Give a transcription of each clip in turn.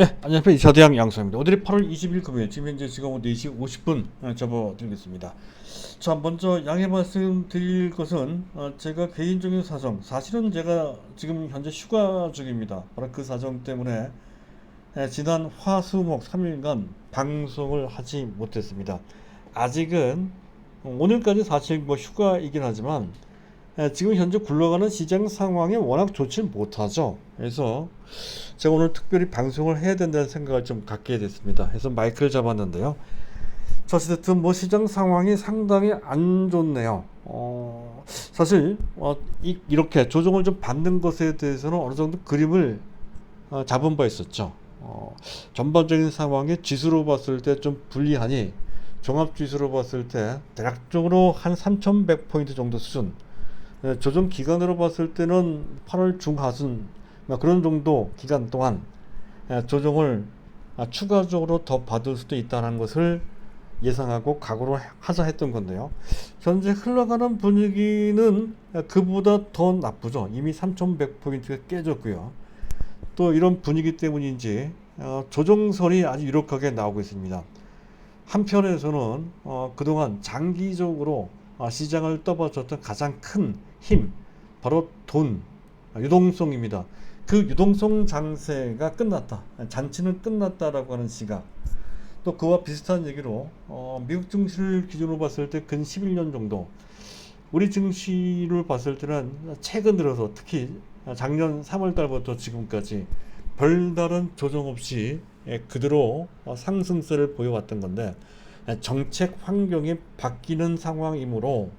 안녕하세요. 이사대양 양수입니다. 오늘이 8월 20일 금요일, 지금 현재 시간 4시 50분 접어드리겠습니다. 자, 먼저 양해 말씀드릴 것은 제가 개인적인 사정, 사실은 제가 지금 현재 휴가 중입니다. 바로 그 사정 때문에 지난 화수목 3일간 방송을 하지 못했습니다. 아직은 오늘까지 사실 뭐 휴가이긴 하지만 지금 현재 굴러가는 시장 상황에 워낙 좋지 못하죠. 그래서 제가 오늘 특별히 방송을 해야 된다는 생각을 좀 갖게 됐습니다. 그래서 마이크를 잡았는데요. 자, 어쨌든 뭐 시장 상황이 상당히 안 좋네요. 사실 이렇게 조정을 좀 받는 것에 대해서는 어느 정도 그림을 잡은 바 있었죠. 전반적인 상황이 지수로 봤을 때 좀 불리하니 종합지수로 봤을 때 대략적으로 한 3,100포인트 정도 수준, 조정 기간으로 봤을 때는 8월 중하순 그런 정도 기간 동안 조정을 추가적으로 더 받을 수도 있다는 것을 예상하고 각오를 하자 했던 건데요. 현재 흘러가는 분위기는 그보다 더 나쁘죠. 이미 3,100포인트가 깨졌고요. 또 이런 분위기 때문인지 조정설이 아주 유력하게 나오고 있습니다. 한편에서는 그동안 장기적으로 시장을 떠받쳤던 가장 큰 힘, 바로 돈, 유동성입니다. 그 유동성 장세가 끝났다, 잔치는 끝났다라고 하는 시각, 또 그와 비슷한 얘기로 미국 증시를 기준으로 봤을 때 근 11년 정도, 우리 증시를 봤을 때는 최근 들어서 특히 작년 3월 달부터 지금까지 별다른 조정 없이 그대로 상승세를 보여왔던 건데, 정책 환경이 바뀌는 상황이므로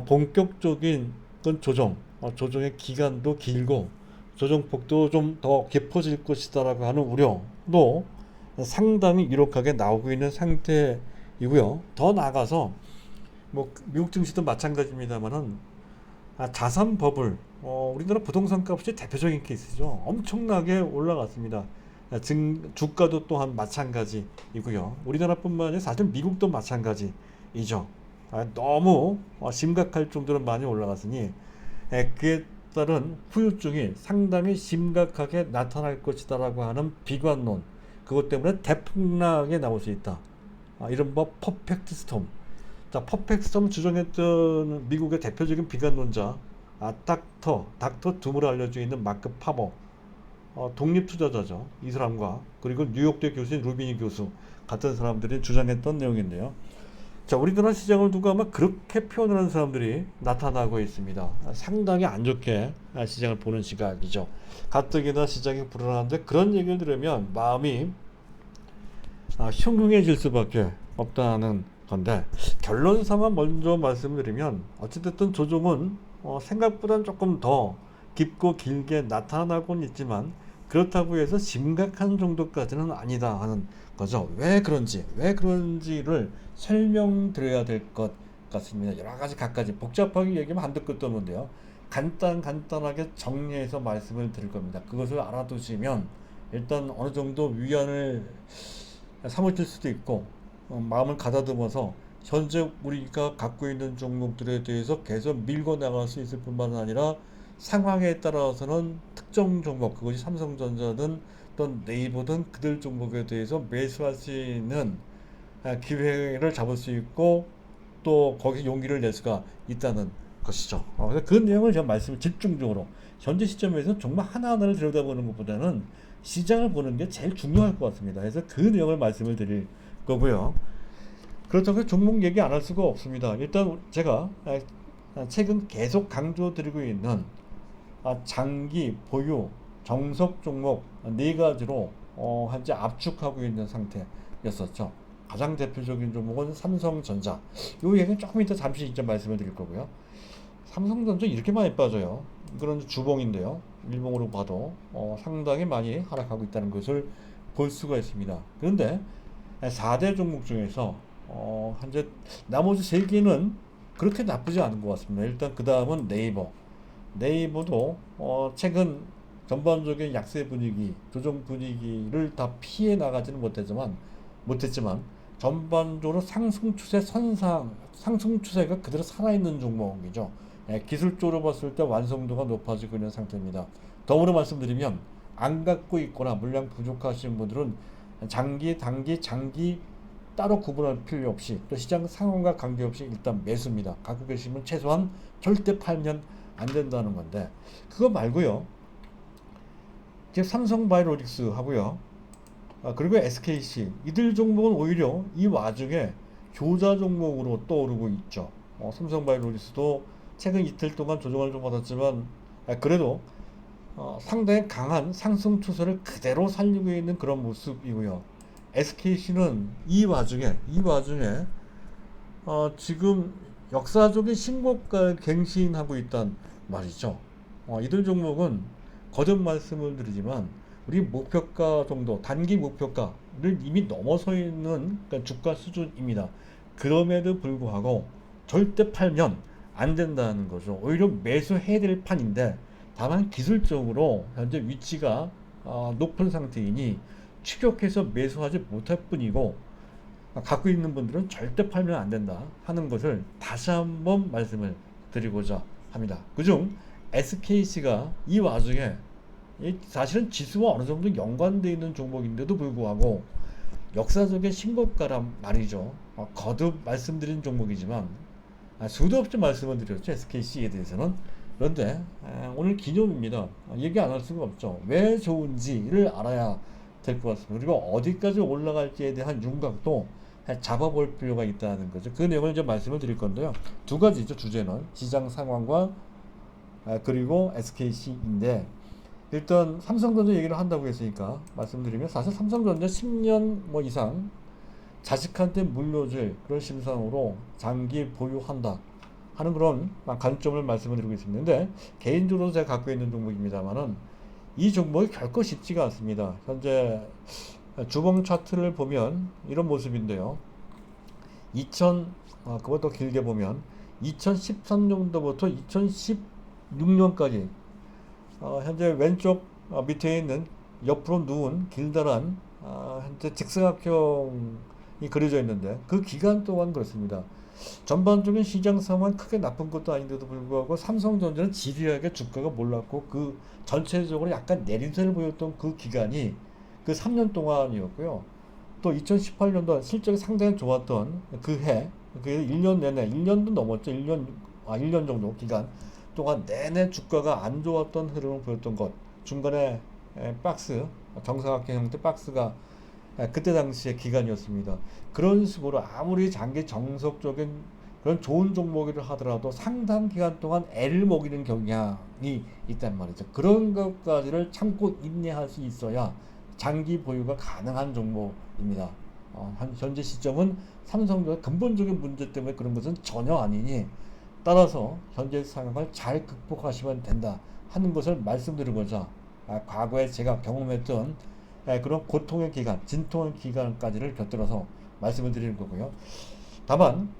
본격적인 건 조정의 기간도 길고 조정폭도 좀 더 깊어질 것이다라고 하는 우려도 상당히 유력하게 나오고 있는 상태이고요. 더 나아가서 뭐 미국 증시도 마찬가지입니다만은 자산 버블, 우리나라 부동산 값이 대표적인 케이스죠. 엄청나게 올라갔습니다. 주가도 또한 마찬가지이고요. 우리나라뿐만 아니라 사실 미국도 마찬가지이죠. 너무 심각할 정도로 많이 올라갔으니 그에 따른 후유증이 상당히 심각하게 나타날 것이다라고 하는 비관론, 그것 때문에 대폭락에 나올 수 있다. 이른바 퍼펙트 스톰. 자, 퍼펙트 스톰 주장했던 미국의 대표적인 비관론자, 닥터 둠으로 알려져 있는 마크 파버, 독립 투자자죠. 이 사람과 그리고 뉴욕대 교수인 루비니 교수 같은 사람들이 주장했던 내용인데요. 자, 우리나라 시장을 두고 아마 그렇게 표현하는 사람들이 나타나고 있습니다. 상당히 안 좋게 시장을 보는 시각이죠. 가뜩이나 시장이 불안한데 그런 얘기를 들으면 마음이 흉흉해질 수밖에 없다는 건데, 결론상만 먼저 말씀드리면 어찌됐든 조정은 생각보다는 조금 더 깊고 길게 나타나곤 있지만 그렇다고 해서 심각한 정도까지는 아니다 하는 거죠. 왜 그런지를 설명드려야 될 것 같습니다. 여러 가지 각가지 복잡하게 얘기하면 한도 끝도 없는데요. 간단하게 정리해서 말씀을 드릴 겁니다. 그것을 알아두시면 일단 어느 정도 위안을 삼으실 수도 있고, 마음을 가다듬어서 현재 우리가 갖고 있는 종목들에 대해서 계속 밀고 나갈 수 있을 뿐만 아니라 상황에 따라서는 특정 종목, 그것이 삼성전자든 또 네이버든 그들 종목에 대해서 매수할 수 있는 기회를 잡을 수 있고 또 거기 용기를 낼 수가 있다는 것이죠. 그래서 그 내용을 제가 말씀을 집중적으로 현재 시점에서 정말 하나하나를 들여다보는 것보다는 시장을 보는 게 제일 중요할 것 같습니다. 그래서 그 내용을 말씀을 드릴 거고요. 그렇다고 해서 종목 얘기 안 할 수가 없습니다. 일단 제가 최근 계속 강조드리고 있는 장기 보유 정석 종목 네 가지로 현재 압축하고 있는 상태였었죠. 가장 대표적인 종목은 삼성전자. 이 얘기는 조금 이따 잠시 이제 말씀을 드릴 거고요. 삼성전자 이렇게 많이 빠져요. 그런 주봉인데요. 일봉으로 봐도 상당히 많이 하락하고 있다는 것을 볼 수가 있습니다. 그런데 4대 종목 중에서 현재 나머지 3개는 그렇게 나쁘지 않은 것 같습니다. 일단 그 다음은 네이버도 최근 전반적인 약세 분위기, 조정 분위기를 다 피해 나가지는 못했지만 전반적으로 상승 추세가 그대로 살아있는 종목이죠. 기술적으로 봤을 때 완성도가 높아지고 있는 상태입니다. 더불어 말씀드리면 안 갖고 있거나 물량 부족하신 분들은 장기, 단기, 장기 따로 구분할 필요 없이 또 시장 상황과 관계없이 일단 매수입니다. 갖고 계시면 최소한 절대 팔면 안 된다는 건데, 그거 말고요. 이제 삼성바이오로직스 하고요. 그리고 SKC 이들 종목은 오히려 이 와중에 효자 종목으로 떠오르고 있죠. 삼성바이오로직스도 최근 이틀 동안 조정을 좀 받았지만 그래도 상당히 강한 상승 추세를 그대로 살리고 있는 그런 모습이고요. SKC는 이 와중에 지금 역사적인 신고가를 갱신하고 있단 말이죠. 이들 종목은 거듭 말씀을 드리지만 우리 목표가 정도, 단기 목표가를 이미 넘어서 있는 그러니까 주가 수준입니다. 그럼에도 불구하고 절대 팔면 안 된다는 거죠. 오히려 매수해야 될 판인데, 다만 기술적으로 현재 위치가 높은 상태이니 추격해서 매수하지 못할 뿐이고, 갖고 있는 분들은 절대 팔면 안 된다 하는 것을 다시 한번 말씀을 드리고자 합니다. 그중 SKC가 이 와중에 사실은 지수와 어느 정도 연관되어 있는 종목인데도 불구하고 역사적인 신고가란 말이죠. 거듭 말씀드린 종목이지만 수도 없이 말씀을 드렸죠. SKC에 대해서는. 그런데 오늘 기념입니다. 얘기 안 할 수가 없죠. 왜 좋은지를 알아야 될 것 같습니다. 그리고 어디까지 올라갈지에 대한 윤곽도 잡아볼 필요가 있다는 거죠. 그 내용을 이제 말씀을 드릴 건데요. 두 가지죠. 주제는 시장 상황과 그리고 SKC인데, 일단 삼성전자 얘기를 한다고 했으니까 말씀드리면, 사실 삼성전자 10년 뭐 이상 자식한테 물려줄 그런 심상으로 장기 보유한다 하는 그런 관점을 말씀을 드리고 있습니다. 근데 개인적으로 제가 갖고 있는 종목입니다만은 이 종목이 결코 쉽지가 않습니다. 현재 주봉 차트를 보면 이런 모습인데요. 그것도 길게 보면 2013년도부터 2016년까지 현재 왼쪽 밑에 있는 옆으로 누운 길다란 현재 직사각형이 그려져 있는데, 그 기간 동안 그렇습니다. 전반적인 시장 상황은 크게 나쁜 것도 아닌데도 불구하고 삼성전자는 지리하게 주가가 몰랐고 그 전체적으로 약간 내림세를 보였던 그 기간이 그 3년 동안이었고요. 또 2018년도 실적이 상당히 좋았던 그 1년 내내, 1년도 넘었죠. 1년 정도 기간 동안 내내 주가가 안 좋았던 흐름을 보였던 것. 중간에 정사각형 형태 박스가 그때 당시의 기간이었습니다. 그런 식으로 아무리 장기 정석적인 그런 좋은 종목이라 하더라도 상당 기간 동안 애를 먹이는 경향이 있단 말이죠. 그런 것까지를 참고 인내할 수 있어야 장기 보유가 가능한 종목입니다. 현재 시점은 삼성전자 근본적인 문제 때문에 그런 것은 전혀 아니니, 따라서 현재 상황을 잘 극복하시면 된다 하는 것을 말씀드리고자 과거에 제가 경험했던 그런 고통의 기간, 진통의 기간까지를 곁들여서 말씀을 드리는 거고요. 다만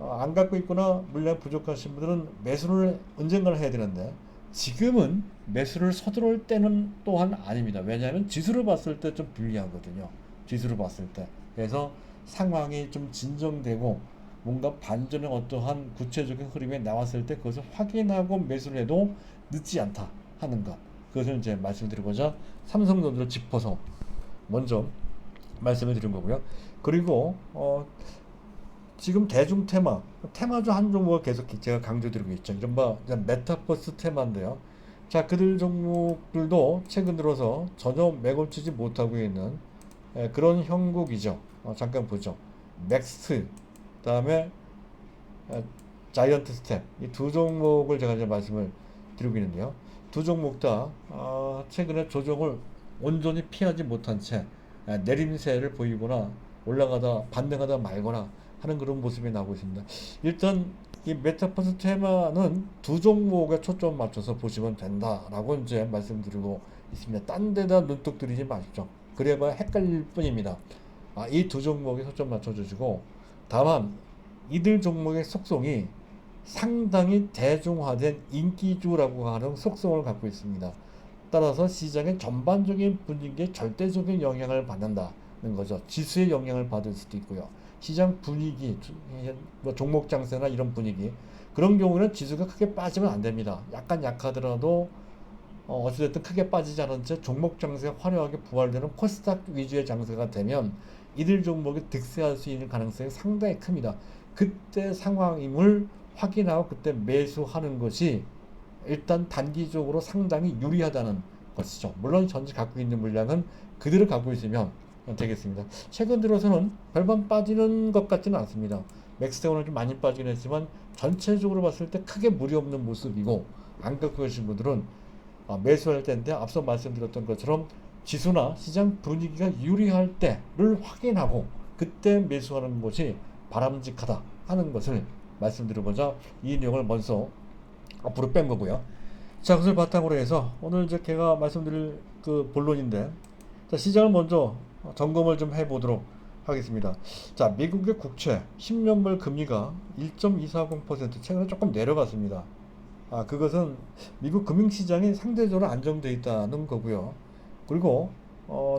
안 갖고 있거나 물량 부족하신 분들은 매수를 언젠가는 해야 되는데, 지금은 매수를 서두를 때는 또한 아닙니다. 왜냐하면 지수를 봤을 때 좀 불리하거든요. 지수를 봤을 때. 그래서 상황이 좀 진정되고 뭔가 반전의 어떠한 구체적인 흐름이 나왔을 때 그것을 확인하고 매수를 해도 늦지 않다 하는 것, 그것을 이제 말씀드리고자 삼성전자를 짚어서 먼저 말씀을 드린 거고요. 그리고 지금 대중 테마주 한 종목을 계속 제가 강조드리고 있죠. 이른바 메타버스 테마인데요. 자, 그들 종목들도 최근 들어서 전혀 맥을 치지 못하고 있는 그런 형국이죠. 잠깐 보죠. 넥스트, 그다음에 자이언트 스텝, 이 두 종목을 제가 이제 말씀을 드리고 있는데요. 두 종목 다 최근에 조정을 온전히 피하지 못한 채 내림세를 보이거나 올라가다 반등하다 말거나 하는 그런 모습이 나오고 있습니다. 일단 이 메타버스 테마는 두 종목에 초점 맞춰서 보시면 된다라고 이제 말씀드리고 있습니다. 딴 데다 눈독 들이지 마십시오. 그래봐야 헷갈릴 뿐입니다. 이 두 종목에 초점 맞춰주시고, 다만 이들 종목의 속성이 상당히 대중화된 인기주라고 하는 속성을 갖고 있습니다. 따라서 시장의 전반적인 분위기에 절대적인 영향을 받는다는 거죠. 지수의 영향을 받을 수도 있고요. 시장 분위기, 뭐 종목 장세나 이런 분위기, 그런 경우는 지수가 크게 빠지면 안 됩니다. 약간 약하더라도 어찌됐든 크게 빠지지 않은 채 종목 장세가 화려하게 부활되는 코스닥 위주의 장세가 되면 이들 종목이 득세할 수 있는 가능성이 상당히 큽니다. 그때 상황임을 확인하고 그때 매수하는 것이 일단 단기적으로 상당히 유리하다는 것이죠. 물론 현재 갖고 있는 물량은 그대로 갖고 있으면 되겠습니다. 최근 들어서는 별반 빠지는 것 같지는 않습니다. 맥스테오는 좀 많이 빠지긴 했지만 전체적으로 봤을 때 크게 무리 없는 모습이고, 안 갖고 계신 분들은 매수할 때인데, 앞서 말씀드렸던 것처럼 지수나 시장 분위기가 유리할 때를 확인하고 그때 매수하는 것이 바람직하다 하는 것을 말씀드리고자 이 내용을 먼저 앞으로 뺀 거고요. 자, 그것을 바탕으로 해서 오늘 이제 제가 말씀드릴 그 본론인데, 자, 시장을 먼저 점검을 좀 해보도록 하겠습니다. 자, 미국의 국채 10년물 금리가 1.240% 최근에 조금 내려갔습니다. 그것은 미국 금융시장이 상대적으로 안정되어 있다는 거고요. 그리고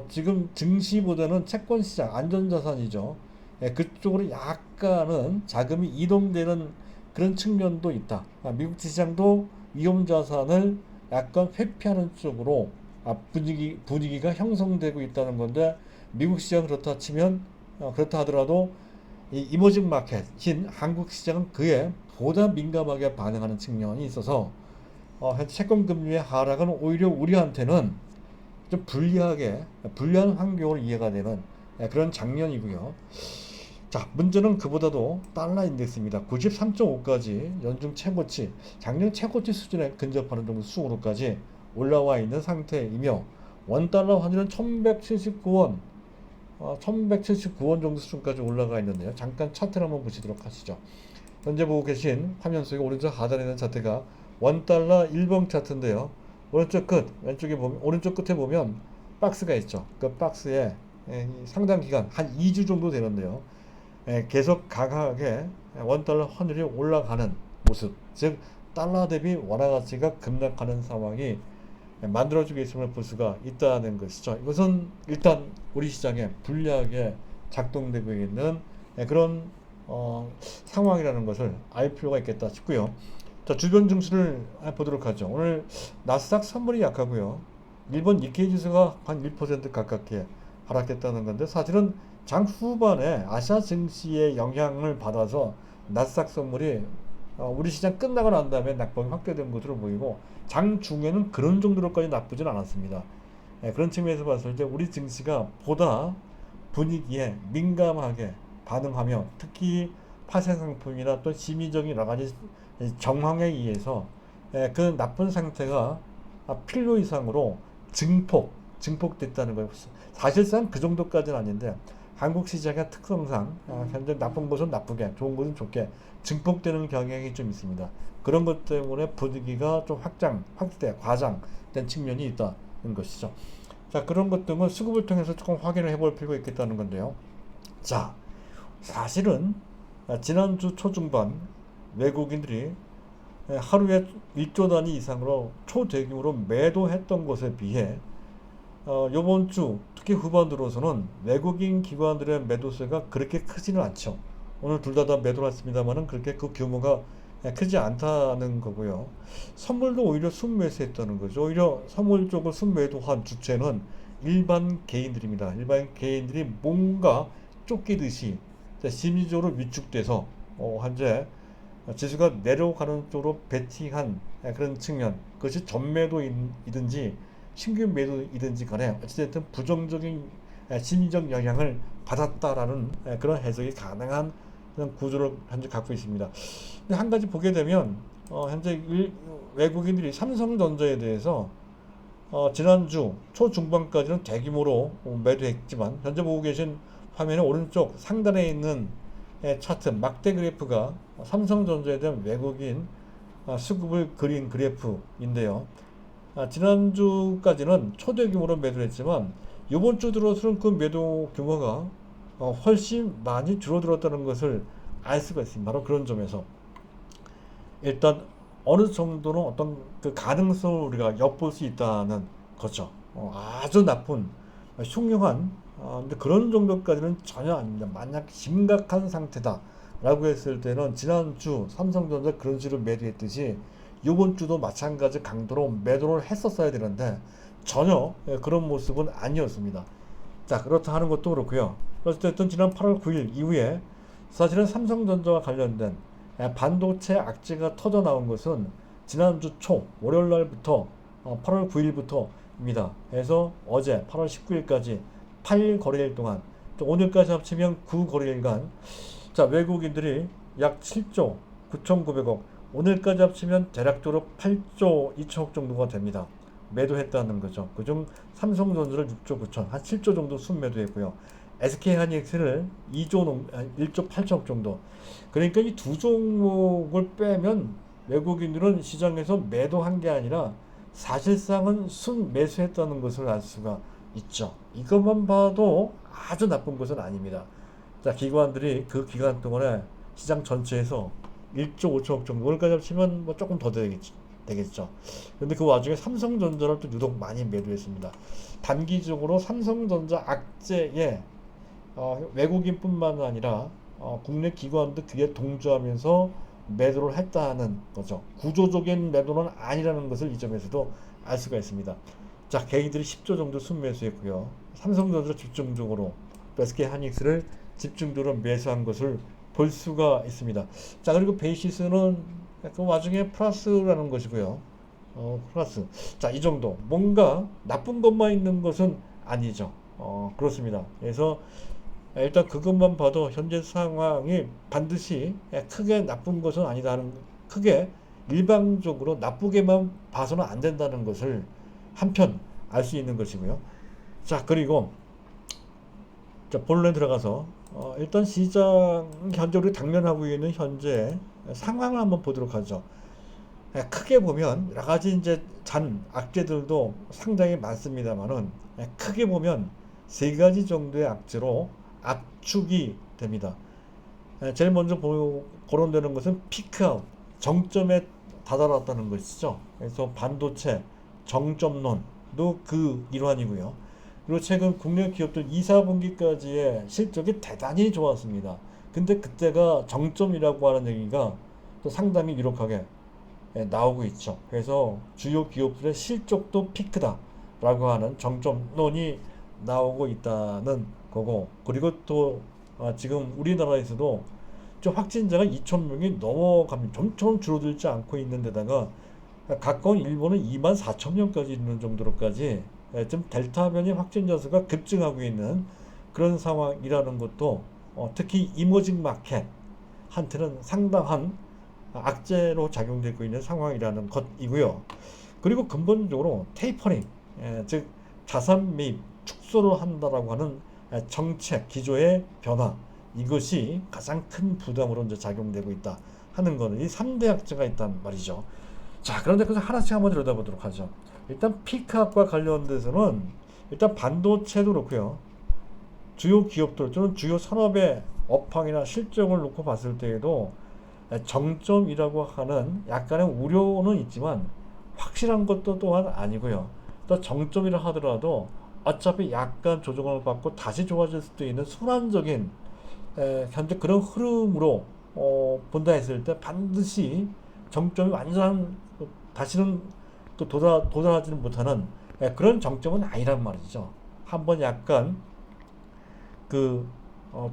지금 증시보다는 채권시장, 안전자산이죠. 그쪽으로 약간은 자금이 이동되는 그런 측면도 있다. 미국 시장도 위험자산을 약간 회피하는 쪽으로 분위기가 형성되고 있다는 건데, 미국 시장 그렇다 치면 그렇다 하더라도 이 이머징 마켓인 한국 시장은 그에 보다 민감하게 반응하는 측면이 있어서 현재 채권 금리의 하락은 오히려 우리한테는 좀 불리한 환경으로 이해가 되는 그런 장면이고요. 자, 문제는 그보다도 달러 인덱스입니다. 93.5까지 연중 최고치, 작년 최고치 수준에 근접하는 정도 수준으로까지 올라와 있는 상태이며, 원달러 환율은 1179원, 1179원 정도 수준까지 올라가 있는데요. 잠깐 차트를 한번 보시도록 하시죠. 현재 보고 계신 화면 속에 오른쪽 하단에 있는 차트가 원달러 일봉 차트인데요. 오른쪽 끝에 보면 박스가 있죠. 그 박스에 상당 기간 한 2주 정도 되는데요. 계속 강하게 원달러 환율이 올라가는 모습, 즉 달러 대비 원화 가치가 급락하는 상황이 만들어지고 있음을 볼 수가 있다는 것이죠. 이것은 일단 우리 시장에 불리하게 작동되고 있는 그런 상황이라는 것을 알 필요가 있겠다 싶고요. 자, 주변 증시를 보도록 하죠. 오늘 나스닥 선물이 약하고요. 일본 니케이 지수가 한 1% 가깝게 하락했다는 건데, 사실은 장 후반에 아시아 증시의 영향을 받아서 나스닥 선물이 우리 시장 끝나고 난 다음에 낙폭이 확대된 것으로 보이고, 장 중에는 그런 정도로까지 나쁘진 않았습니다. 그런 측면에서 봤을 때 우리 증시가 보다 분위기에 민감하게 반응하며, 특히 파생 상품이나 또 심리적인 여러 가지 정황에 의해서 그 나쁜 상태가 필요 이상으로 증폭됐다는 거예요. 사실상 그 정도까지는 아닌데, 한국 시장의 특성상 현재 나쁜 것은 나쁘게, 좋은 것은 좋게 증폭되는 경향이 좀 있습니다. 그런 것 때문에 분위기가 좀 과장된 측면이 있다는 것이죠. 자, 그런 것 등을 수급을 통해서 조금 확인을 해볼 필요가 있겠다는 건데요. 자, 사실은 지난주 초중반 외국인들이 하루에 1조 단위 이상으로 초대규모로 매도했던 것에 비해 이번 주 특히 후반 들어서는 외국인 기관들의 매도세가 그렇게 크지는 않죠. 오늘 둘 다 매도를 했습니다만은 그렇게 그 규모가 크지 않다는 거고요. 선물도 오히려 순매수했다는 거죠. 오히려 선물 쪽을 순매도한 주체는 일반 개인들입니다. 일반 개인들이 뭔가 쫓기듯이 심리적으로 위축돼서 현재 지수가 내려가는 쪽으로 베팅한 그런 측면, 그것이 전매도이든지 신규 매도이든지 간에 어찌됐든 부정적인 심리적 영향을 받았다라는 그런 해석이 가능한 그런 구조를 현재 갖고 있습니다. 근데 한 가지 보게 되면 현재 외국인들이 삼성전자에 대해서 지난주 초중반까지는 대규모로 매도했지만, 현재 보고 계신 화면의 오른쪽 상단에 있는 차트 막대 그래프가 삼성전자에 대한 외국인 수급을 그린 그래프인데요. 지난주까지는 초대규모로 매도를 했지만 이번 주 들어서는 그 매도 규모가 훨씬 많이 줄어들었다는 것을 알 수가 있습니다. 바로 그런 점에서 일단 어느 정도는 어떤 그 가능성을 우리가 엿볼 수 있다는 거죠. 아주 나쁜 흉흉한 근데 그런 정도까지는 전혀 아닙니다. 만약 심각한 상태다 라고 했을 때는 지난주 삼성전자 그런 식으로 매도했듯이 이번 주도 마찬가지 강도로 매도를 했었어야 되는데 전혀 그런 모습은 아니었습니다. 자, 그렇다 하는 것도 그렇고요. 어쨌든 지난 8월 9일 이후에 사실은 삼성전자와 관련된 반도체 악재가 터져 나온 것은 지난주 초 월요일 날부터 8월 9일부터입니다. 그래서 어제 8월 19일까지 8일 거래일 동안 오늘까지 합치면 9거래일간 자, 외국인들이 약 7조 9,900억, 오늘까지 합치면 대략적으로 8조 2천억 정도가 됩니다. 매도했다는 거죠. 그중 삼성전자를 6조 9천, 한 7조 정도 순매도했고요. SK하이닉스를 1조 8천억 정도. 그러니까 이 두 종목을 빼면 외국인들은 시장에서 매도한 게 아니라 사실상은 순매수했다는 것을 알 수가 있죠. 이것만 봐도 아주 나쁜 것은 아닙니다. 자, 기관들이 그 기간 동안에 시장 전체에서 1조 5천억 정도, 오늘까지 합치면 뭐 조금 더 되겠죠. 그런데 그 와중에 삼성전자를 또 유독 많이 매도했습니다. 단기적으로 삼성전자 악재에 외국인뿐만 아니라 국내 기관도 그에 동조하면서 매도를 했다는 거죠. 구조적인 매도는 아니라는 것을 이 점에서도 알 수가 있습니다. 자, 개인들이 10조 정도 순매수했고요. 삼성전자 집중적으로 SK하이닉스를 집중적으로 매수한 것을 볼 수가 있습니다. 자, 그리고 베이시스는 그 와중에 플러스라는 것이고요. 플러스. 자, 이 정도. 뭔가 나쁜 것만 있는 것은 아니죠. 그렇습니다. 그래서 일단 그것만 봐도 현재 상황이 반드시 크게 나쁜 것은 아니다는, 크게 일방적으로 나쁘게만 봐서는 안 된다는 것을 한편 알 수 있는 것이고요. 자, 그리고 자, 본론에 들어가서 일단 시장 현재 우리 당면하고 있는 현재 상황을 한번 보도록 하죠. 크게 보면 여러 가지 이제 악재들도 상당히 많습니다만은 크게 보면 세 가지 정도의 악재로 압축이 됩니다. 제일 먼저 거론되는 것은 피크아웃, 정점에 다다랐다는 것이죠. 그래서 반도체 정점론도 그 일환이고요. 그리고 최근 국내 기업들 2, 4분기까지의 실적이 대단히 좋았습니다. 근데 그때가 정점이라고 하는 얘기가 또 상당히 유력하게 나오고 있죠. 그래서 주요 기업들의 실적도 피크다라고 하는 정점론이 나오고 있다는 거고, 그리고 또 지금 우리나라에서도 좀 확진자가 2,000명이 넘어갑니다. 점점 줄어들지 않고 있는 데다가 가까운 일본은 24,000명까지 이르는 정도로까지 좀 델타 변이 확진자 수가 급증하고 있는 그런 상황이라는 것도 특히 이머징 마켓한테는 상당한 악재로 작용되고 있는 상황이라는 것이고요. 그리고 근본적으로 테이퍼링, 즉 자산 매입 축소를 한다라고 하는 정책 기조의 변화, 이것이 가장 큰 부담으로 이제 작용되고 있다 하는 것은 이 3대 악재가 있단 말이죠. 자, 그런데 그래서 하나씩 한번 들여다보도록 하죠. 일단 피크압과 관련돼서는 일단 반도체도 그렇고요. 주요 기업들 또는 주요 산업의 업황이나 실적을 놓고 봤을 때에도 정점이라고 하는 약간의 우려는 있지만 확실한 것도 또한 아니고요. 또 정점이라 하더라도 어차피 약간 조정을 받고 다시 좋아질 수도 있는 순환적인 현재 그런 흐름으로 본다 했을 때 반드시 정점이 완전 다시는 또 도달하지는 못하는 그런 정점은 아니란 말이죠. 한번 약간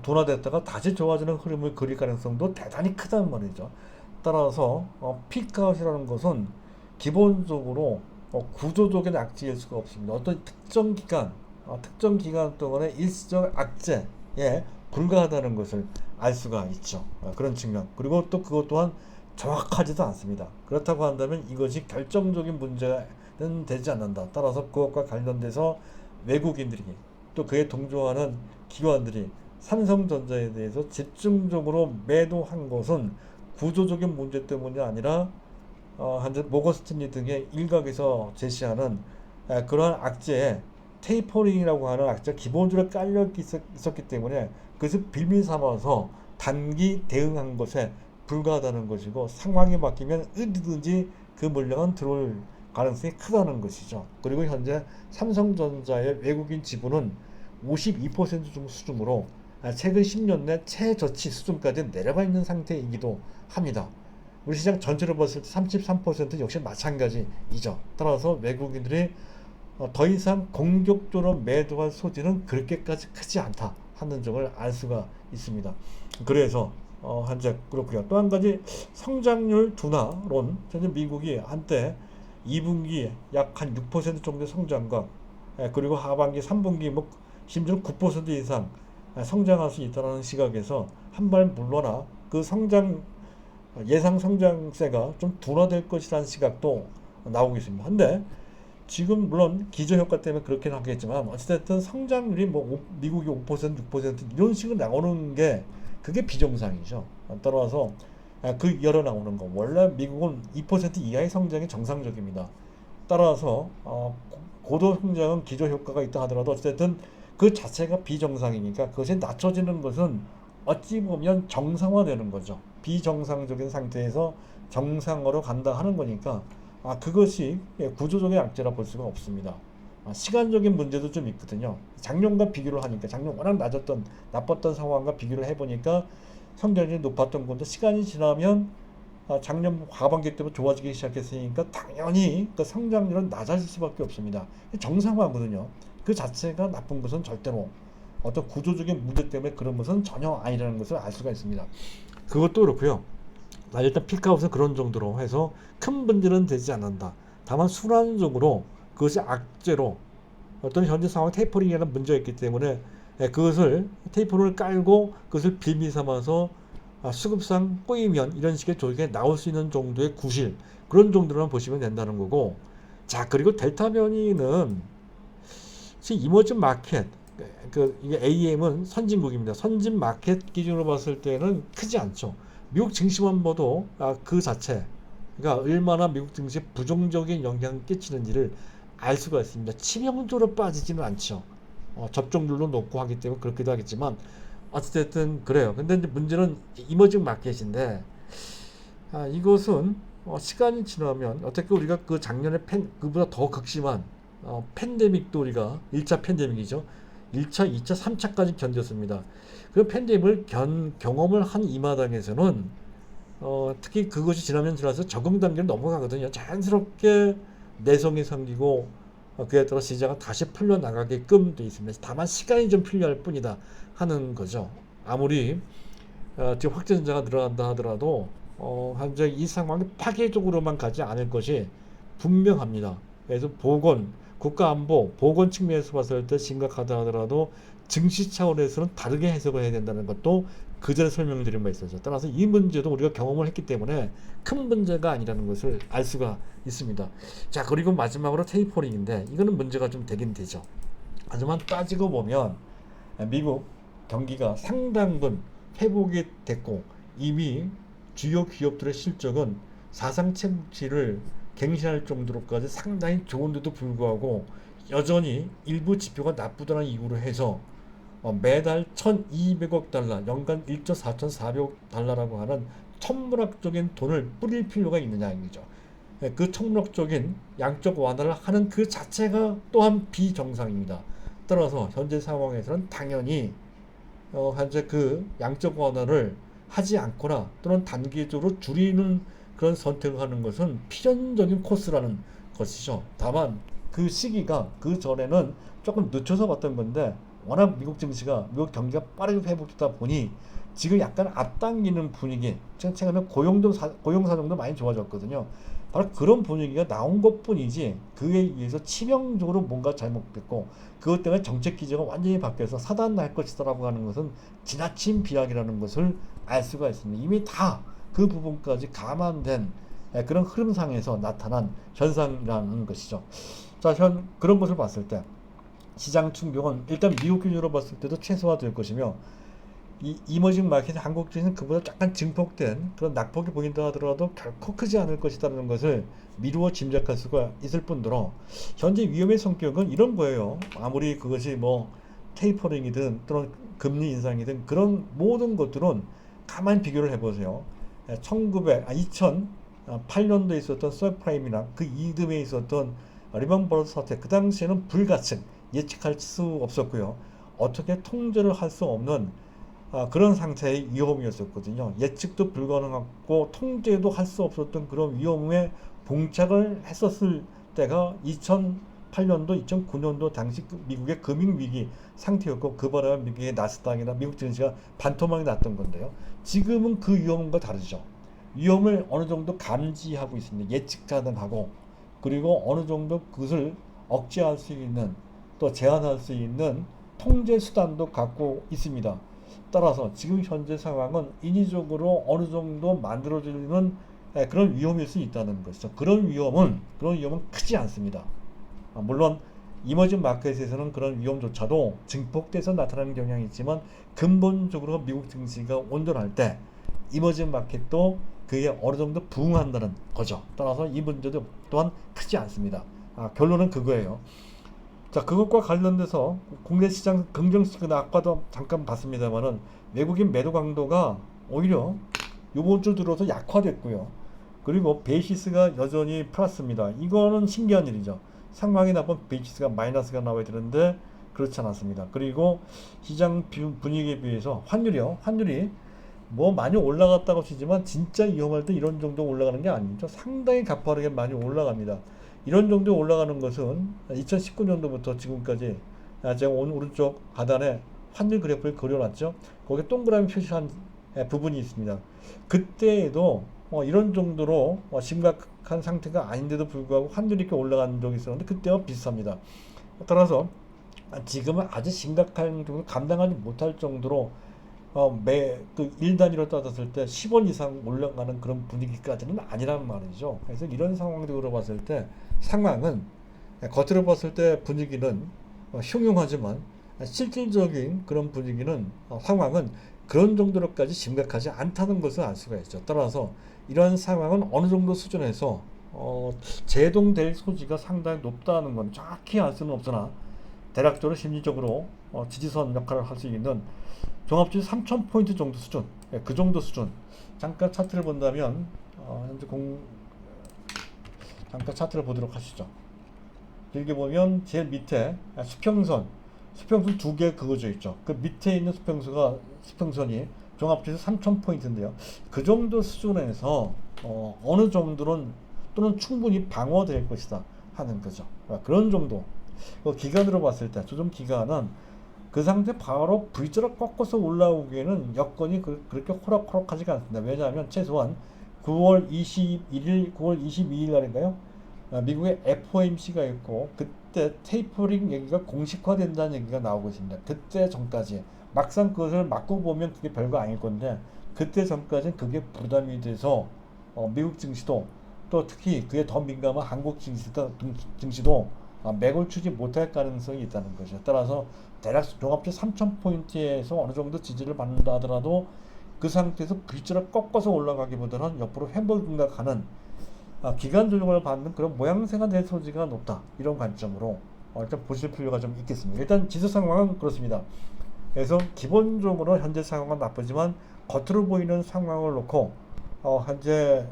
둔화됐다가 다시 좋아지는 흐름을 그릴 가능성도 대단히 크단 말이죠. 따라서 피크아웃이라는 것은 기본적으로 구조적인 악재일 수가 없습니다. 어떤 특정 기간 동안의 일시적 악재에 불과하다는 것을 알 수가 있죠. 그런 측면. 그리고 또 그것 또한 정확하지도 않습니다. 그렇다고 한다면 이것이 결정적인 문제는 되지 않는다. 따라서 그것과 관련돼서 외국인들이 또 그에 동조하는 기관들이 삼성전자에 대해서 집중적으로 매도한 것은 구조적인 문제 때문이 아니라 현재 모건 스탠리 등의 일각에서 제시하는 그러한 악재에 테이퍼링이라고 하는 악재가 기본적으로 깔려 있었기 때문에 그것을 빌미 삼아서 단기 대응한 것에 불과하다는 것이고, 상황이 바뀌면 어디든지 그 물량은 들어올 가능성이 크다는 것이죠. 그리고 현재 삼성전자의 외국인 지분은 52% 정도 수준으로 최근 10년 내 최저치 수준까지 내려가 있는 상태이기도 합니다. 우리 시장 전체로 봤을 때 33% 역시 마찬가지이죠. 따라서 외국인들이 더 이상 공격적으로 매도할 소지는 그렇게까지 크지 않다 하는 점을 알 수가 있습니다. 그래서 현재 그렇고요. 또 한 가지 성장률 둔화론. 현재 미국이 한때 2분기 약 한 6% 정도의 성장과 그리고 하반기 3분기 뭐 심지어 9% 이상 성장할 수 있다는 시각에서 한 발 물러나 그 성장 예상 성장세가 좀 둔화될 것이라는 시각도 나오고 있습니다. 근데 지금 물론 기저효과 때문에 그렇긴 하겠지만 어쨌든 성장률이 뭐 미국이 5% 6% 이런 식으로 나오는 게 그게 비정상이죠. 따라서 그 열어 나오는 거 원래 미국은 2% 이하의 성장이 정상적입니다. 따라서 고도 성장은 기저효과가 있다 하더라도 어쨌든 그 자체가 비정상이니까 그것이 낮춰지는 것은 어찌 보면 정상화되는 거죠. 비정상적인 상태에서 정상으로 간다 하는 거니까 그것이 구조적인 악재라 볼 수가 없습니다. 시간적인 문제도 좀 있거든요. 작년과 비교를 하니까 작년 워낙 나빴던 상황과 비교를 해보니까 성장률이 높았던 건데 시간이 지나면 작년 하반기 때부터 좋아지기 시작했으니까 당연히 그 성장률은 낮아질 수밖에 없습니다. 정상화거든요. 그 자체가 나쁜 것은 절대로 어떤 구조적인 문제 때문에 그런 것은 전혀 아니라는 것을 알 수가 있습니다. 그것도 그렇고요. 일단 피크아웃은 그런 정도로 해서 큰 문제는 되지 않는다. 다만 순환적으로 그것이 악재로 어떤 현재 상황 테이퍼링이라는 문제가 있기 때문에 그것을 테이퍼를 깔고 그것을 빌미 삼아서 수급상 꼬이면 이런 식의 조직에 나올 수 있는 정도의 구실 그런 정도로만 보시면 된다는 거고. 자, 그리고 델타 변이는 이머징 마켓 이게 AM은 선진국입니다. 선진 마켓 기준으로 봤을 때는 크지 않죠. 미국 증시만 봐도 그 자체 그러니까 얼마나 미국 증시에 부정적인 영향을 끼치는지를 알 수가 있습니다. 치명적으로 빠지지는 않죠. 접종률도 높고 하기 때문에 그렇기도 하겠지만 어쨌든 그래요. 근데 이제 문제는 이머징 마켓인데 이것은 시간이 지나면 어떻게 우리가 그 작년에 그보다 더 극심한 팬데믹도 우리가 1차 팬데믹이죠. 1차, 2차, 3차까지 견뎠습니다. 그 팬데믹을 경험을 한 이 마당에서는 특히 그것이 지나면 지나서 적응 단계를 넘어가거든요. 자연스럽게 내성이 생기고 그에 따라 시장은 다시 풀려나가게끔 되어 있습니다. 다만 시간이 좀 필요할 뿐이다 하는 거죠. 아무리 지금 확진자가 늘어난다 하더라도 현재 이 상황이 파괴적으로만 가지 않을 것이 분명합니다. 그래서 국가안보, 보건 측면에서 봤을 때 심각하다 하더라도 증시 차원에서는 다르게 해석을 해야 된다는 것도 그 전에 설명드린 바 있었죠. 따라서 이 문제도 우리가 경험을 했기 때문에 큰 문제가 아니라는 것을 알 수가 있습니다. 자, 그리고 마지막으로 테이퍼링인데 이거는 문제가 좀 되긴 되죠. 하지만 따지고 보면 미국 경기가 상당분 회복이 됐고 이미 주요 기업들의 실적은 사상 최고치를 갱신할 정도로까지 상당히 좋은데도 불구하고 여전히 일부 지표가 나쁘다는 이유로 해서 매달 1200억 달러, 연간 1조 4400억 달러라고 하는 천문학적인 돈을 뿌릴 필요가 있느냐 이거죠. 그 천문학적인 양적 완화를 하는 그 자체가 또한 비정상입니다. 따라서 현재 상황에서는 당연히 현재 그 양적 완화를 하지 않거나 또는 단기적으로 줄이는 그런 선택을 하는 것은 필연적인 코스라는 것이죠. 다만 그 시기가 그 전에는 조금 늦춰서 봤던 건데 워낙 미국 경기가 빠르게 회복되다 보니 지금 약간 앞당기는 분위기, 최근에 고용 사정도 많이 좋아졌거든요. 바로 그런 분위기가 나온 것뿐이지 그에 의해서 치명적으로 뭔가 잘못됐고 그것 때문에 정책 기조가 완전히 바뀌어서 사단날 것이다라고 하는 것은 지나친 비약이라는 것을 알 수가 있습니다. 이미 다 그 부분까지 감안된 그런 흐름상에서 나타난 현상이라는 것이죠. 자, 그런 것을 봤을 때 시장 충격은 일단 미국 기준으로 봤을 때도 최소화될 것이며 이 이머징 마켓의 한국 주식은 그보다 약간 증폭된 그런 낙폭이 보인다 하더라도 결코 크지 않을 것이라는 것을 미루어 짐작할 수가 있을 뿐더러 현재 위험의 성격은 이런 거예요. 아무리 그것이 뭐 테이퍼링이든 또는 금리 인상이든 그런 모든 것들은 가만히 비교를 해보세요. 2008년도에 있었던 서프라임이나 그 이듬해 있었던 리먼 브러더스 사태, 그 당시에는 불가능 예측할 수 없었고요. 어떻게 통제를 할 수 없는 그런 상태의 위험이었었거든요. 예측도 불가능하고 통제도 할 수 없었던 그런 위험에 봉착을 했었을 때가 2008년도, 2009년도 당시 미국의 금융위기 상태였고, 그 바람에 미국의 나스닥이나 미국 증시가 반토막이 났던 건데요. 지금은 그 위험과 다르죠. 위험을 어느 정도 감지하고 있습니다. 예측 가능하고, 그리고 어느 정도 그것을 억제할 수 있는, 또 제한할 수 있는 통제 수단도 갖고 있습니다. 따라서 지금 현재 상황은 인위적으로 어느 정도 만들어지는 그런 위험일 수 있다는 것이죠. 그런 위험은 크지 않습니다. 물론 이머징 마켓에서는 그런 위험조차도 증폭돼서 나타나는 경향이 있지만, 근본적으로 미국 증시가 온전할 때 이머징 마켓도 그게 어느 정도 부응한다는 거죠. 따라서 이 문제도 또한 크지 않습니다. 결론은 그거예요. 자, 그것과 관련돼서 국내 시장 긍정시그널, 아까도 잠깐 봤습니다만은 외국인 매도 강도가 오히려 이번 주 들어서 약화됐고요. 그리고 베이시스가 여전히 플러스입니다. 이거는 신기한 일이죠. 상황이 나쁜 베이시스가 마이너스가 나와야 되는데 그렇지 않았습니다. 그리고 시장 분위기에 비해서 환율이 뭐 많이 올라갔다고 치지만 진짜 위험할 때 이런 정도 올라가는 게 아니죠. 상당히 가파르게 많이 올라갑니다. 이런 정도 올라가는 것은 2019년도부터 지금까지, 제가 오른쪽 하단에 환율 그래프를 그려놨죠. 거기에 동그라미 표시한 부분이 있습니다. 그때에도 이런 정도로 심각한 상태가 아닌데도 불구하고 환율이 이렇게 올라간 적이 있었는데 그때와 비슷합니다. 따라서 지금은 아주 심각한 정도 감당하지 못할 정도로 그 1단위로 따졌을 때 10원 이상 올라가는 그런 분위기까지는 아니란 말이죠. 그래서 이런 상황으로 봤을 때 상황은, 겉으로 봤을 때 분위기는 흉흉하지만 실질적인 그런 분위기는, 상황은 그런 정도로까지 심각하지 않다는 것을 알 수가 있죠. 따라서 이러한 상황은 어느 정도 수준에서 제동될 소지가 상당히 높다는 건 정확히 알 수는 없으나 대략적으로 심리적으로 지지선 역할을 할 수 있는 종합지수 3000포인트 정도 수준, 그 정도 수준. 잠깐 차트를 본다면, 현재 잠깐 차트를 보도록 하시죠. 길게 보면 제일 밑에 수평선 두 개 그어져 있죠. 그 밑에 있는 수평선이 종합지수 3000포인트인데요. 그 정도 수준에서 어느 정도는 또는 충분히 방어될 것이다 하는 거죠. 그런 정도. 기간으로 봤을 때 조정 기간은 그 상태 바로 V자로 꺾어서 올라오기에는 여건이 그렇게 호락호락하지가 않습니다. 왜냐하면 최소한 9월 21일, 9월 22일 날인가요? 미국의 FOMC가 있고 그때 테이퍼링 얘기가 공식화된다는 얘기가 나오고 있습니다. 그때 전까지 막상 그것을 맞고 보면 그게 별거 아닐 건데, 그때 전까지는 그게 부담이 돼서 미국 증시도, 또 특히 그에 더 민감한 한국 증시도 맥을 추지 못할 가능성이 있다는 것이죠. 따라서 대략 종합지수 3000포인트에서 어느 정도 지지를 받는다 하더라도 그 상태에서 V자로 꺾어서 올라가기보다는 옆으로 횡보 등락하는, 기간 조정을 받는 그런 모양새가 될 소지가 높다, 이런 관점으로 일단 보실 필요가 좀 있겠습니다. 일단 지수 상황은 그렇습니다. 그래서 기본적으로 현재 상황은 나쁘지만 겉으로 보이는 상황을 놓고 현재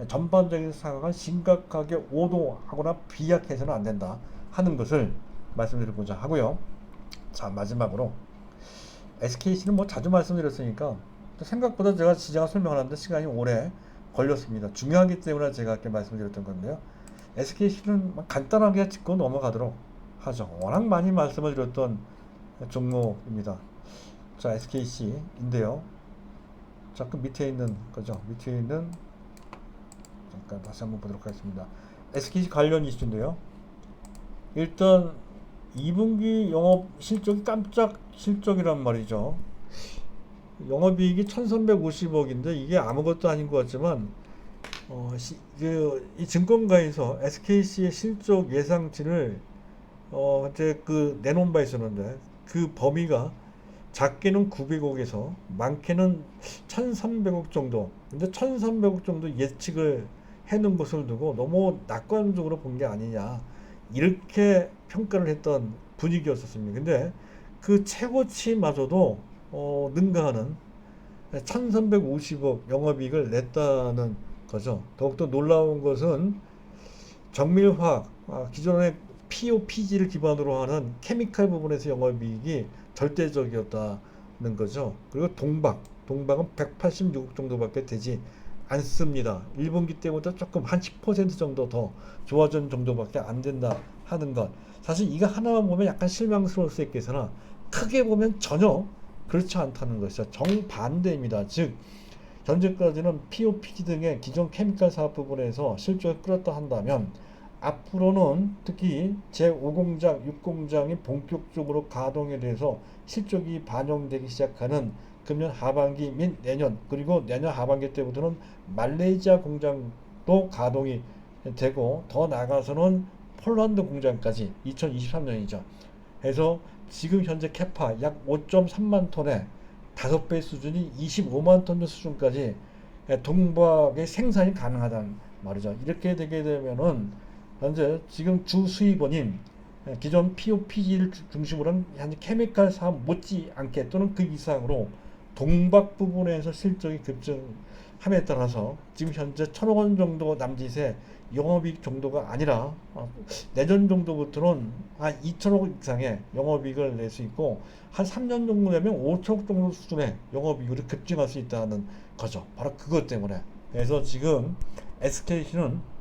전반적인 상황은 심각하게 오도하거나 비약해서는 안 된다 하는 것을 말씀드리고자 하고요. 자, 마지막으로 SKC는 뭐 자주 말씀드렸으니까 생각보다 제가 시장을 설명하는데 시간이 오래 걸렸습니다. 중요하기 때문에 제가 이렇게 말씀드렸던 건데요. SKC는 간단하게 짚고 넘어가도록 하죠. 워낙 많이 말씀을 드렸던 종목입니다. 자, SKC인데요. 자, 그 밑에 있는 거죠. 밑에 있는, 잠깐 다시 한번 보도록 하겠습니다. SKC 관련 이슈인데요. 일단 2분기 영업 실적이 깜짝 실적이란 말이죠. 영업이익이 1350억인데 이게 아무것도 아닌 것 같지만 이 증권가에서 SKC의 실적 예상치를 이제 내놓은 바 있었는데, 그 범위가 작게는 900억에서 많게는 1300억 정도. 근데 1300억 정도 예측을 해놓은 것을 두고 너무 낙관적으로 본 게 아니냐, 이렇게 평가를 했던 분위기였었습니다. 근데 그 최고치마저도 능가하는 1350억 영업이익을 냈다는 거죠. 더욱더 놀라운 것은 정밀화학, 기존의 POPG를 기반으로 하는 케미칼 부분에서 영업이익이 절대적이었다 거죠. 그리고 동박은 186억 정도밖에 되지 않습니다. 1분기 때보다 조금 한 10% 정도 더 좋아진 정도밖에 안 된다 하는 것. 사실 이거 하나만 보면 약간 실망스러울 수 있겠으나 크게 보면 전혀 그렇지 않다는 것이죠. 정반대입니다. 즉 현재까지는 POPG 등의 기존 케미칼 사업 부분에서 실적을 끌었다 한다면 앞으로는 특히 제5공장, 6공장이 본격적으로 가동에 대해서 실적이 반영되기 시작하는 금년 하반기 및 내년, 그리고 내년 하반기 때부터는 말레이시아 공장도 가동이 되고 더 나아가서는 폴란드 공장까지 2023년이죠. 해서 지금 현재 캐파 약 5.3만 톤에 5배 수준이 25만 톤 수준까지 동박의 생산이 가능하다는 말이죠. 이렇게 되게 되면은 현재 지금 주 수입원인 기존 POPG를 중심으로 한 현재 케미칼 사업 못지않게 또는 그 이상으로 동박 부분에서 실적이 급증함에 따라서 지금 현재 1,000억 원 정도 남짓의 영업이익 정도가 아니라 내년 정도부터는 한 2,000억 이상의 영업이익을 낼 수 있고 한 3년 정도 되면 5천억 정도 수준의 영업이익으로 급증할 수 있다는 거죠. 바로 그것 때문에. 그래서 지금 SKC는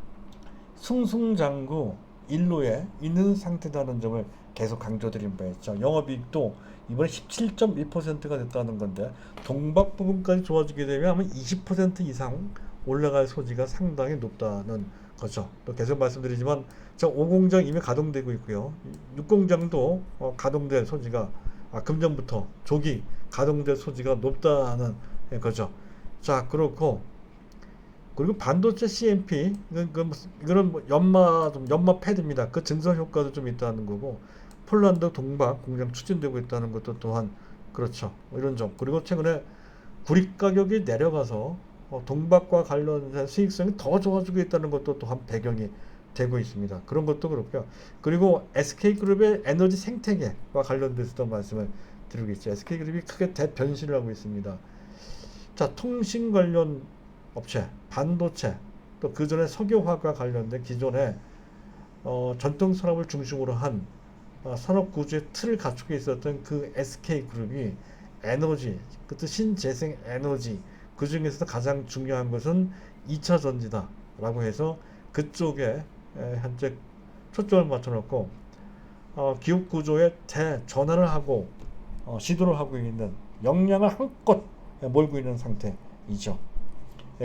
승승장구 일로에 있는 상태라는 점을 계속 강조드린 바 있죠. 영업이익도 이번에 17.1%가 됐다는 건데 동박 부분까지 좋아지게 되면 아마 20% 이상 올라갈 소지가 상당히 높다는 거죠. 또 계속 말씀드리지만 저 5공장 이미 가동되고 있고요. 6공장도 가동될 소지가 금년부터 조기 가동될 소지가 높다는 거죠. 자, 그렇고 그리고 반도체 CMP 이거는 뭐 연마 패드입니다. 그 증설 효과도 좀 있다는 거고 폴란드 동박 공장 추진되고 있다는 것도 또한 그렇죠. 이런 점. 그리고 최근에 구리 가격이 내려가서 동박과 관련된 수익성이 더 좋아지고 있다는 것도 또한 배경이 되고 있습니다. 그런 것도 그렇고요. 그리고 SK그룹의 에너지 생태계와 관련돼서도 말씀을 드리겠죠. SK그룹이 크게 대변신을 하고 있습니다. 자, 통신 관련 업체, 반도체, 또 그 전에 석유화과 관련된 기존의 전통 산업을 중심으로 한 산업 구조의 틀을 갖추고 있었던 그 SK그룹이 에너지, 그것도 신재생 에너지, 그 중에서도 가장 중요한 것은 2차 전지다 라고 해서 그쪽에 현재 초점을 맞춰놓고 기업 구조의 대전환을 하고 시도를 하고 있는 역량을 한껏 몰고 있는 상태이죠.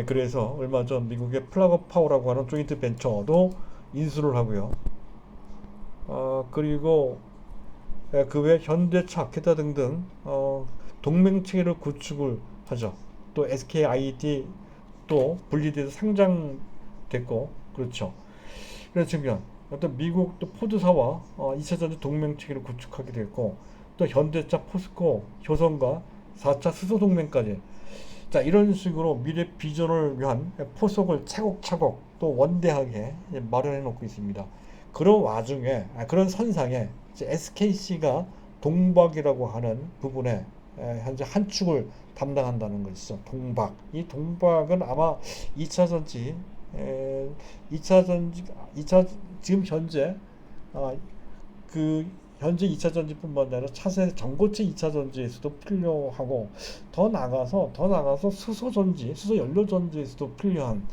그래서 얼마 전 미국의 플라그 파워라고 하는 조인트 벤처도 인수를 하고요. 그리고 그 외 현대차, 기타 등등 동맹 체계를 구축을 하죠. 또 SKIT 또 분리돼서 상장됐고 그렇죠. 그런 측면. 어떤 미국 또 포드사와 2차 전지 동맹 체계를 구축하게 됐고 또 현대차, 포스코, 효성과 4차 수소 동맹까지. 자, 이런 식으로 미래 비전을 위한 포석을 차곡차곡 또 원대하게 마련해 놓고 있습니다. 그런 와중에 그런 선상에 SKC가 동박이라고 하는 부분에 현재 한 축을 담당한다는 것이죠. 동박. 이 동박은 아마 2차 전지, 2차 지금 현재 그 현재 2차 전지뿐만 아니라 차세 전고체 2차 전지에서도 필요하고 더 나가서 수소 전지, 수소 연료 전지에서도 필요한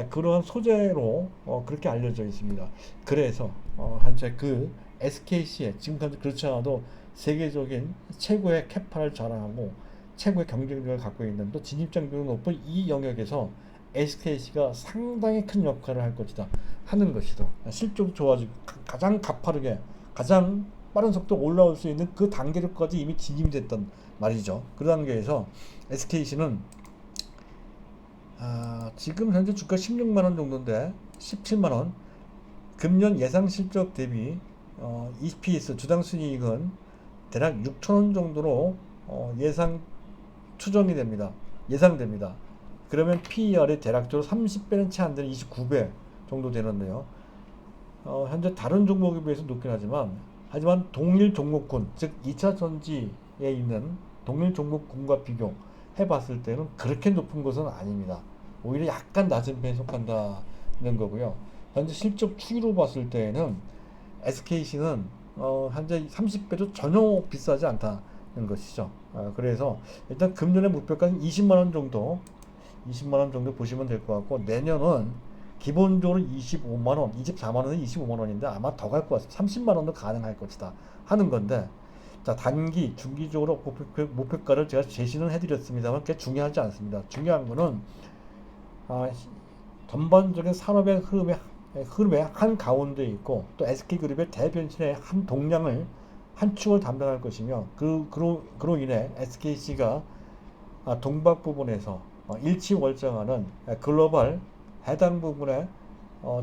그러한 소재로 그렇게 알려져 있습니다. 그래서 현재 그 SKC에 지금까지 그렇지 않아도 세계적인 최고의 캐파를 자랑하고 최고의 경쟁력을 갖고 있는 또 진입장벽이 높은 이 영역에서 SKC가 상당히 큰 역할을 할 것이다 하는 것이다. 실적도 좋아지고 가장 가파르게 가장 빠른 속도 올라올 수 있는 그 단계로까지 이미 진입됐던 말이죠. 그 단계에서 SKC는 지금 현재 주가 16만원 정도인데 17만원 금년 예상 실적 대비 EPS 주당 순이익은 대략 6천원 정도로 예상 추정이 됩니다. 예상됩니다. 그러면 PER이 대략적으로 30배는 채 안 되는 29배 정도 되는데요. 현재 다른 종목에 비해서 높긴 하지만 동일 종목군, 즉 2차 전지에 있는 동일 종목군과 비교해 봤을 때는 그렇게 높은 것은 아닙니다. 오히려 약간 낮은 편에 속한다는 거고요. 현재 실적 추이로 봤을 때에는 SKC는 현재 30배도 전혀 비싸지 않다는 것이죠. 그래서 일단 금년의 목표가는 20만 원 정도, 20만 원 정도 보시면 될 것 같고, 내년은 기본적으로 25만 원, 24만 원은 25만 원인데 아마 더 갈 것 같습니다. 30만 원도 가능할 것이다 하는 건데, 자, 단기, 중기적으로 목표가를 제가 제시는 해드렸습니다만 그게 중요하지 않습니다. 중요한 거는 전반적인 산업의 흐름의 한 가운데 있고, 또 SK그룹의 대변신의 한 동량을 한 축을 담당할 것이며, 그로 인해 SKC가 동박 부분에서 일치월장하는 글로벌 해당 부분의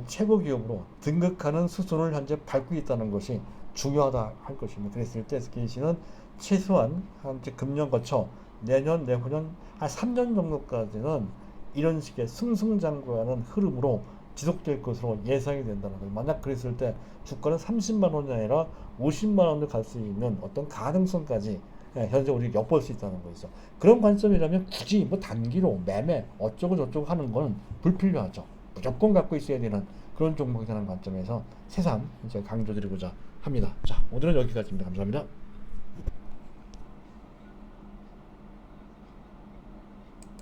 최고 기업으로 등극하는 수순을 현재 밟고 있다는 것이 중요하다 할 것입니다. 그랬을 때 SKC는 최소한 이제 금년 거쳐 내년, 내후년 한 3년 정도까지는 이런 식의 승승장구하는 흐름으로 지속될 것으로 예상이 된다는 거예요. 만약 그랬을 때 주가는 30만 원이 아니라 50만 원도 갈 수 있는 어떤 가능성까지 현재 우리가 엿볼 수 있다는 거죠. 그런 관점이라면 굳이 뭐 단기로 매매 어쩌고 저쩌고 하는 건 불필요하죠. 무조건 갖고 있어야 되는 그런 종목이라는 관점에서 새삼 이제 강조드리고자 합니다. 자, 오늘은 여기까지입니다. 감사합니다.